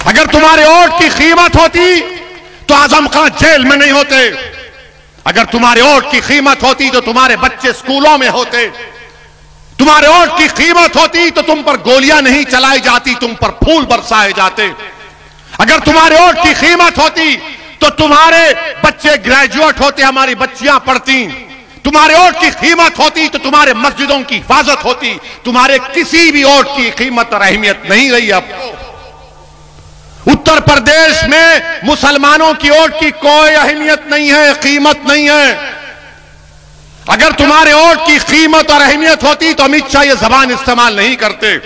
अगर तुम्हारे वोट की कीमत होती तो आजम खान जेल में नहीं होते। अगर तुम्हारे वोट की कीमत होती तो तुम्हारे बच्चे स्कूलों में होते। तुम्हारे वोट की कीमत होती तो तुम पर गोलियां नहीं चलाई जाती, तुम पर फूल बरसाए जाते। अगर तुम्हारे वोट की कीमत होती तो तुम्हारे बच्चे ग्रेजुएट होते, हमारी बच्चियां पढ़ती। तुम्हारे वोट की कीमत होती तो तुम्हारे मस्जिदों की हिफाजत होती। तुम्हारे किसी भी वोट की कीमत और अहमियत नहीं रही। अब उत्तर प्रदेश में मुसलमानों की वोट की कोई अहमियत नहीं है, कीमत नहीं है। अगर तुम्हारे वोट की कीमत और अहमियत होती तो अमित शाह ये जबान इस्तेमाल नहीं करते।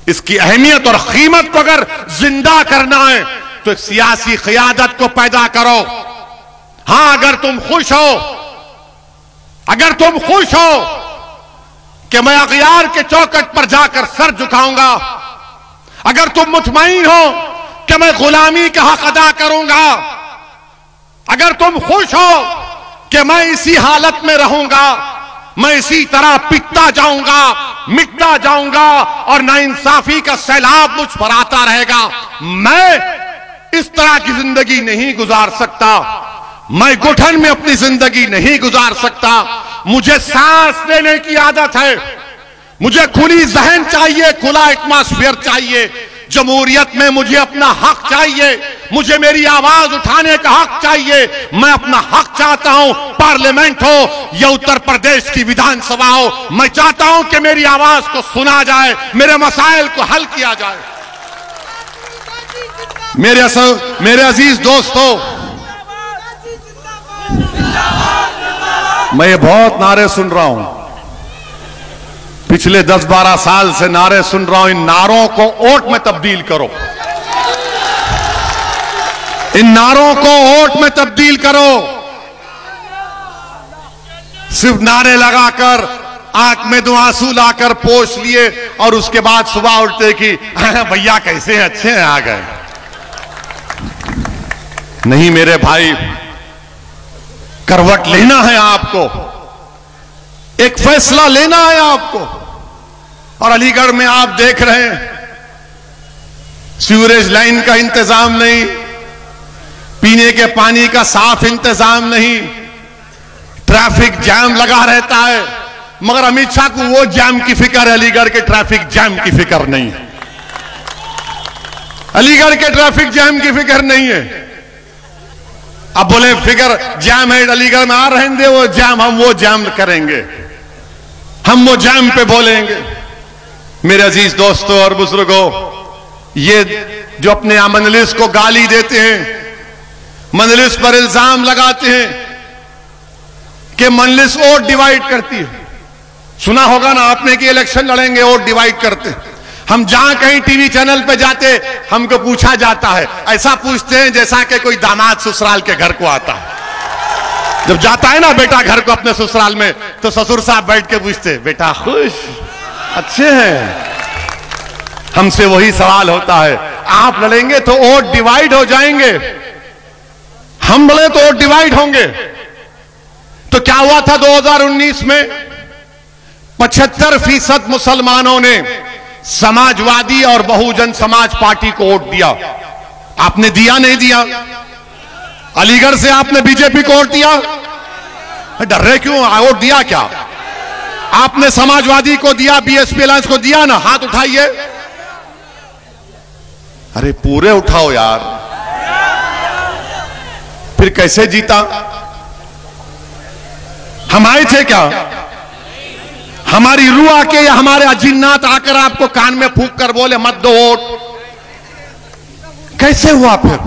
इसकी अहमियत और कीमत को अगर जिंदा करना है तो सियासी क़यादत को पैदा करो। हां, अगर तुम खुश हो, अगर तुम खुश हो कि मैं अगयार के चौखट पर जाकर सर झुकाऊंगा, अगर तुम मुतमईन हो कि मैं गुलामी का हक अदा करूंगा, अगर तुम खुश हो कि मैं इसी हालत में रहूंगा, मैं इसी तरह पिटता जाऊंगा, मिटता जाऊंगा और नाइंसाफी का सैलाब मुझ पर आता रहेगा, मैं इस तरह की जिंदगी नहीं गुजार सकता। मैं घुटन में अपनी जिंदगी नहीं गुजार सकता। मुझे सांस लेने की आदत है, मुझे खुली जहन चाहिए, खुला एटमॉस्फेयर चाहिए। जमहूरियत में मुझे अपना हक चाहिए, मुझे मेरी आवाज उठाने का हक चाहिए। मैं अपना हक चाहता हूं, पार्लियामेंट हो या उत्तर प्रदेश की विधानसभा हो, मैं चाहता हूं कि मेरी आवाज को सुना जाए, मेरे मसाइल को हल किया जाए। मेरे अजीज दोस्तों, मैं ये बहुत नारे सुन रहा हूं, पिछले 10-12 साल से नारे सुन रहा हूं। इन नारों को वोट में तब्दील करो, इन नारों को वोट में तब्दील करो। सिर्फ नारे लगाकर आंख में दो आंसू लाकर पोंछ लिए और उसके बाद सुबह उठते कि भैया कैसे हैं, अच्छे हैं, आ गए। नहीं मेरे भाई, करवट लेना है आपको, एक फैसला लेना है आपको। और अलीगढ़ में आप देख रहे हैं सीवरेज लाइन का इंतजाम नहीं, पीने के पानी का साफ इंतजाम नहीं, ट्रैफिक जैम लगा रहता है। मगर अमित शाह को वो जैम की फिक्र है, अलीगढ़ के ट्रैफिक जैम की फिक्र नहीं है। अलीगढ़ के ट्रैफिक जैम की फिक्र नहीं है। अब बोले फिगर जैम है अलीगढ़ में, आ रहने दे वो जैम, हम वो जैम करेंगे, हम वो जैम पे बोलेंगे। मेरे अजीज दोस्तों और बुजुर्गों, ये जो अपने मजलिस को गाली देते हैं, मजलिस पर इल्जाम लगाते हैं कि मजलिस वोट डिवाइड करती है। सुना होगा ना आपने कि इलेक्शन लड़ेंगे वोट डिवाइड करते। हम जहां कहीं टीवी चैनल पे जाते हमको पूछा जाता है, ऐसा पूछते हैं जैसा कि कोई दामाद ससुराल के घर को आता है। जब जाता है ना बेटा घर को अपने ससुराल में, तो ससुर साहब बैठ के पूछते, बेटा खुश, अच्छे हैं। हमसे वही सवाल होता है, आप लड़ेंगे तो वोट डिवाइड हो जाएंगे, हम लड़े तो वोट डिवाइड होंगे। तो क्या हुआ था 2019 में? 75% मुसलमानों ने समाजवादी और बहुजन समाज पार्टी को वोट दिया। आपने दिया नहीं दिया? अलीगढ़ से आपने बीजेपी को वोट दिया? डर रहे क्यों? वोट दिया क्या? आपने समाजवादी को दिया, बीएसपी अलायंस को दिया ना? हाथ उठाइए। अरे पूरे उठाओ यार। फिर कैसे जीता? हम आए थे क्या? हमारी रूह आके या हमारे अजिन्नात आकर आपको कान में फूंक कर बोले मत दो वोट? कैसे हुआ फिर?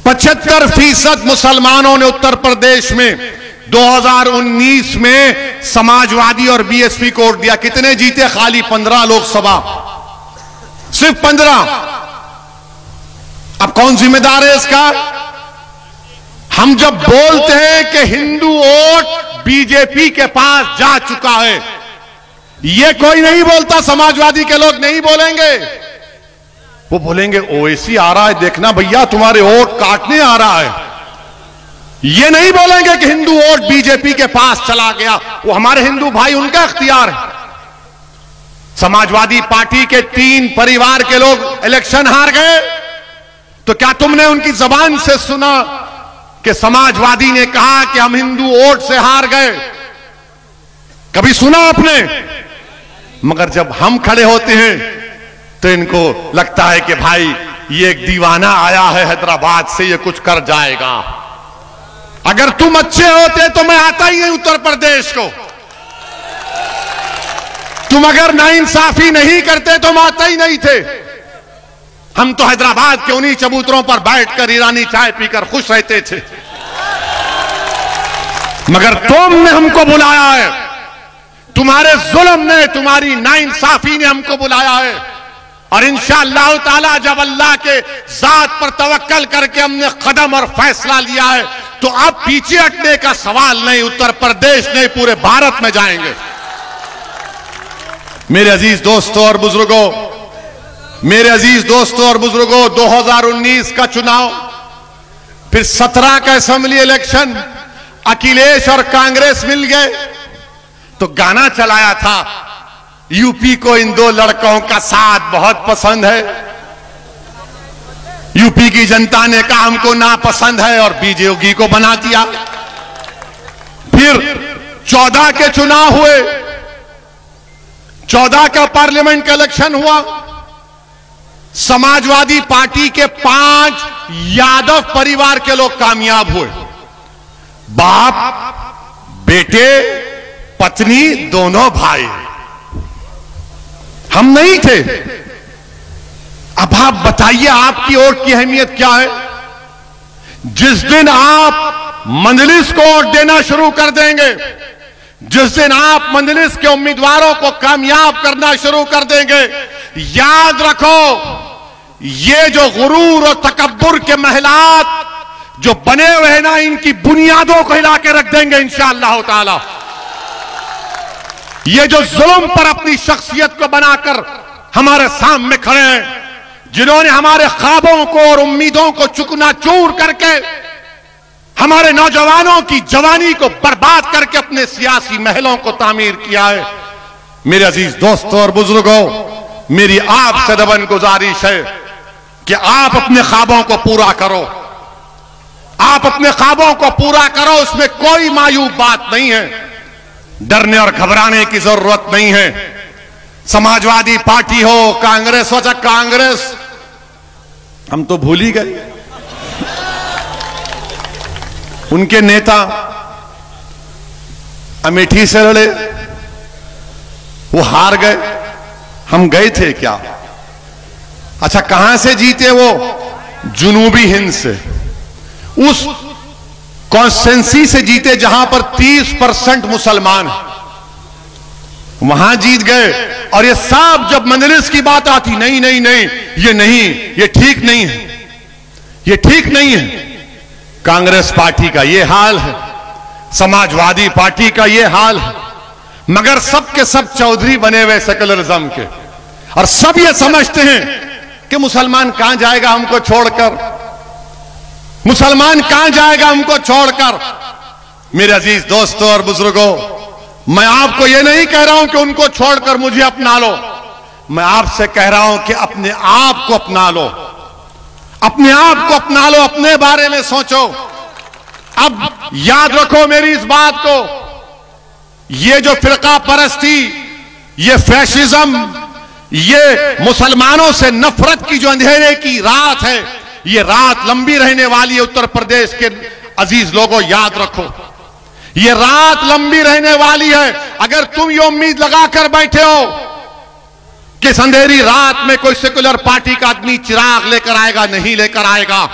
75% मुसलमानों ने उत्तर प्रदेश में 2019 में समाजवादी और बीएसपी को वोट दिया। कितने जीते? खाली 15 लोकसभा, सिर्फ 15। अब कौन जिम्मेदार है इसका? हम जब बोलते हैं कि हिंदू वोट बीजेपी के पास जा चुका है, ये कोई नहीं बोलता, समाजवादी के लोग नहीं बोलेंगे। वो बोलेंगे ओवैसी आ रहा है, देखना भैया तुम्हारे वोट काटने आ रहा है। ये नहीं बोलेंगे कि हिंदू वोट बीजेपी के पास चला गया, वो हमारे हिंदू भाई, उनका इख्तियार है। समाजवादी पार्टी के 3 परिवार के लोग इलेक्शन हार गए, तो क्या तुमने उनकी जबान से सुना कि समाजवादी ने कहा कि हम हिंदू वोट से हार गए? कभी सुना आपने? मगर जब हम खड़े होते हैं तो इनको लगता है कि भाई ये एक दीवाना आया है हैदराबाद से, ये कुछ कर जाएगा। अगर तुम अच्छे होते तो मैं आता ही नहीं उत्तर प्रदेश को। तुम अगर नाइंसाफी नहीं करते तो हम आते ही नहीं थे। हम तो हैदराबाद के उन्हीं चबूतरों पर बैठकर ईरानी चाय पीकर खुश रहते थे। मगर तुमने हमको बुलाया है, तुम्हारे जुल्म ने, तुम्हारी नाइंसाफी ने हमको बुलाया है। और इंशाअल्लाह ताला जब अल्लाह के जात पर तवक्कल करके हमने कदम और फैसला लिया है तो अब पीछे हटने का सवाल नहीं। उत्तर प्रदेश नहीं, पूरे भारत में जाएंगे। मेरे अजीज दोस्तों और बुजुर्गों, मेरे अजीज दोस्तों और बुजुर्गों, 2019 का चुनाव, फिर 17 का असेंबली इलेक्शन, अखिलेश और कांग्रेस मिल गए तो गाना चलाया था, यूपी को इन दो लड़कों का साथ बहुत पसंद है। यूपी की जनता ने कहा हमको नापसंद है और बीजेपी को बना दिया। फिर 14 के चुनाव हुए, 14 का पार्लियामेंट का इलेक्शन हुआ। समाजवादी पार्टी के 5 यादव परिवार के लोग कामयाब हुए। बाप, बेटे, पत्नी, दोनों भाई। हम नहीं थे। अब आप बताइए आपकी वोट की अहमियत क्या है? जिस दिन आप मंजलिस को वोट देना शुरू कर देंगे, जिस दिन आप मंजलिस के उम्मीदवारों को कामयाब करना शुरू कर देंगे, याद रखो ये जो गुरूर और तकब्बुर के महलात जो बने हुए हैं ना, इनकी बुनियादों को हिला के रख देंगे इंशाअल्लाह ताला। ये जो जुल्म पर अपनी शख्सियत को बनाकर हमारे सामने खड़े हैं, जिन्होंने हमारे ख्वाबों को और उम्मीदों को चूकना-चूर करके हमारे नौजवानों की जवानी को बर्बाद करके अपने सियासी महलों को तामीर किया है। मेरे अजीज दोस्तों और बुजुर्गों, मेरी आपसे दबन गुजारिश है कि आप अपने ख्वाबों को पूरा करो। आप अपने ख्वाबों को पूरा करो, उसमें कोई मायूब बात नहीं है। डरने और घबराने की जरूरत नहीं है। समाजवादी पार्टी हो, कांग्रेस हो, चाहे कांग्रेस, हम तो भूल ही गए। उनके नेता अमेठी से लड़े, वो हार गए। हम गए थे क्या? अच्छा, कहां से जीते वो? जुनूबी हिंद से, उस कॉन्स्टिट्यूंसी से जीते जहां पर 30% मुसलमान हैं, वहां जीत गए। और ये सब जब मंजलिस की बात आती, नहीं नहीं नहीं, ये नहीं, ये ठीक नहीं है, ये ठीक नहीं है। कांग्रेस पार्टी का ये हाल है, समाजवादी पार्टी का ये हाल है। मगर सब के सब चौधरी बने हुए सेकुलरिज्म के, और सब ये समझते हैं कि मुसलमान कहां जाएगा हमको छोड़कर, मुसलमान कहां जाएगा हमको छोड़कर। मेरे अजीज दोस्तों और बुजुर्गों, मैं आपको यह नहीं कह रहा हूं कि उनको छोड़कर मुझे अपना लो। मैं आपसे कह रहा हूं कि अपने आप को अपना लो, अपने आप को अपना लो, अपने बारे में सोचो। अब याद रखो मेरी इस बात को, ये जो फिरका परस्ती, ये फैशिज्म, ये मुसलमानों से नफरत की जो अंधेरे की रात है, ये रात लंबी रहने वाली है। उत्तर प्रदेश के अजीज लोगों, याद रखो, ये रात लंबी रहने वाली है। अगर तुम ये उम्मीद लगाकर बैठे हो कि इस अंधेरी रात में कोई सेकुलर पार्टी का आदमी चिराग लेकर आएगा, नहीं लेकर आएगा।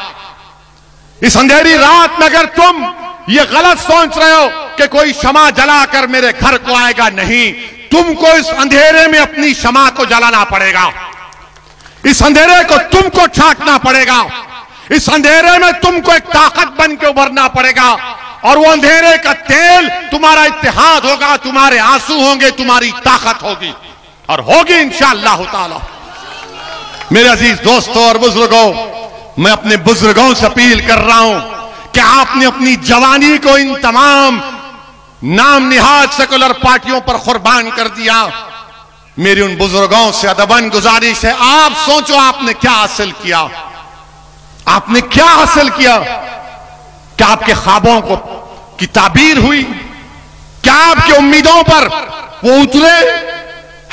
इस अंधेरी रात में अगर तुम ये गलत सोच रहे हो कि कोई शमा जलाकर मेरे घर को आएगा, नहीं, तुमको इस अंधेरे में अपनी शमा को जलाना पड़ेगा। इस अंधेरे को तुमको छांटना पड़ेगा। इस अंधेरे में तुमको एक ताकत बन के उभरना पड़ेगा। और वो अंधेरे का तेल तुम्हारा इत्तेहाद होगा, तुम्हारे आंसू होंगे, तुम्हारी ताकत होगी, और होगी इंशाअल्लाह ताला। मेरे अजीज दोस्तों और बुजुर्गों, मैं अपने बुजुर्गों से अपील कर रहा हूं कि आपने अपनी जवानी को इन तमाम नाम निहाद सेकुलर पार्टियों पर कुर्बान कर दिया। मेरी उन बुजुर्गों से अदबन गुजारिश है, आप सोचो आपने क्या हासिल किया। आपने क्या हासिल किया? क्या आपके ख्वाबों को की ताबीर हुई? क्या आपकी उम्मीदों पर वो उतरे?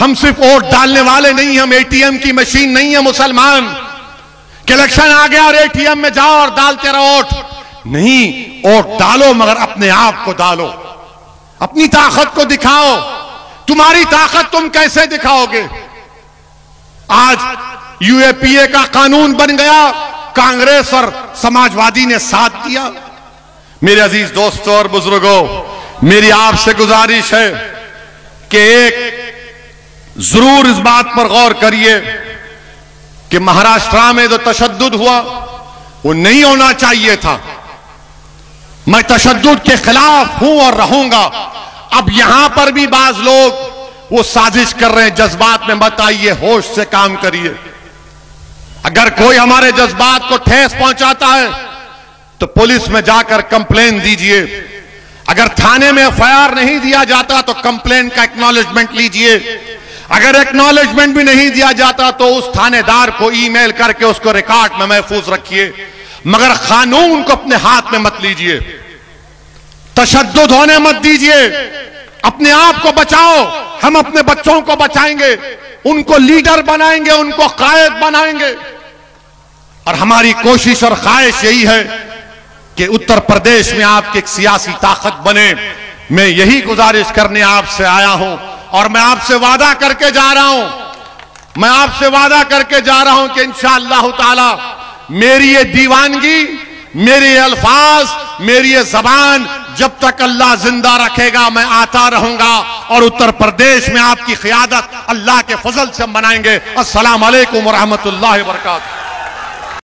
हम सिर्फ वोट डालने वाले नहीं, हम एटीएम की मशीन नहीं है मुसलमान कि इलेक्शन आ गया और एटीएम में जाओ और डालते रहो वोट। नहीं, वोट डालो मगर अपने आप को डालो, अपनी ताकत को दिखाओ। तुम्हारी ताकत तुम कैसे दिखाओगे? आज यूएपीए का कानून बन गया, कांग्रेस और समाजवादी ने साथ दिया। मेरे अजीज दोस्तों और बुजुर्गों, मेरी आपसे गुजारिश है कि एक जरूर इस बात पर गौर करिए कि महाराष्ट्र में जो तशद्दुद हुआ वो नहीं होना चाहिए था। मैं तशद्दुद के खिलाफ हूं और रहूंगा। अब यहां पर भी बाज लोग वो साजिश कर रहे हैं, जज्बात में मत आइए, होश से काम करिए। अगर कोई हमारे जज्बात को ठेस पहुंचाता है तो पुलिस में जाकर कंप्लेन दीजिए। अगर थाने में एफआईआर नहीं दिया जाता तो कंप्लेन का एक्नॉलेजमेंट लीजिए। अगर एक्नॉलेजमेंट भी नहीं दिया जाता तो उस थानेदार को ईमेल करके उसको रिकॉर्ड में महफूज रखिए, मगर कानून को अपने हाथ में मत लीजिए। तशद्दुद होने मत दीजिए। अपने आप को बचाओ। हम अपने बच्चों को बचाएंगे, उनको लीडर बनाएंगे, उनको कायद बनाएंगे। और हमारी कोशिश और ख्वाहिश यही है कि उत्तर प्रदेश में आपकी एक सियासी ताकत बने। मैं यही गुजारिश करने आपसे आया हूं और मैं आपसे वादा करके जा रहा हूं, मैं आपसे वादा करके जा रहा हूं कि इंशाअल्लाह ताला मेरी ये दीवानगी, मेरे ये अल्फाज, मेरी ये जबान जब तक अल्लाह जिंदा रखेगा मैं आता रहूंगा और उत्तर प्रदेश में आपकी क़ियादत अल्लाह के फजल से हम बनाएंगे। अस्सलाम वालेकुम व रहमतुल्लाहि व बरकातहू।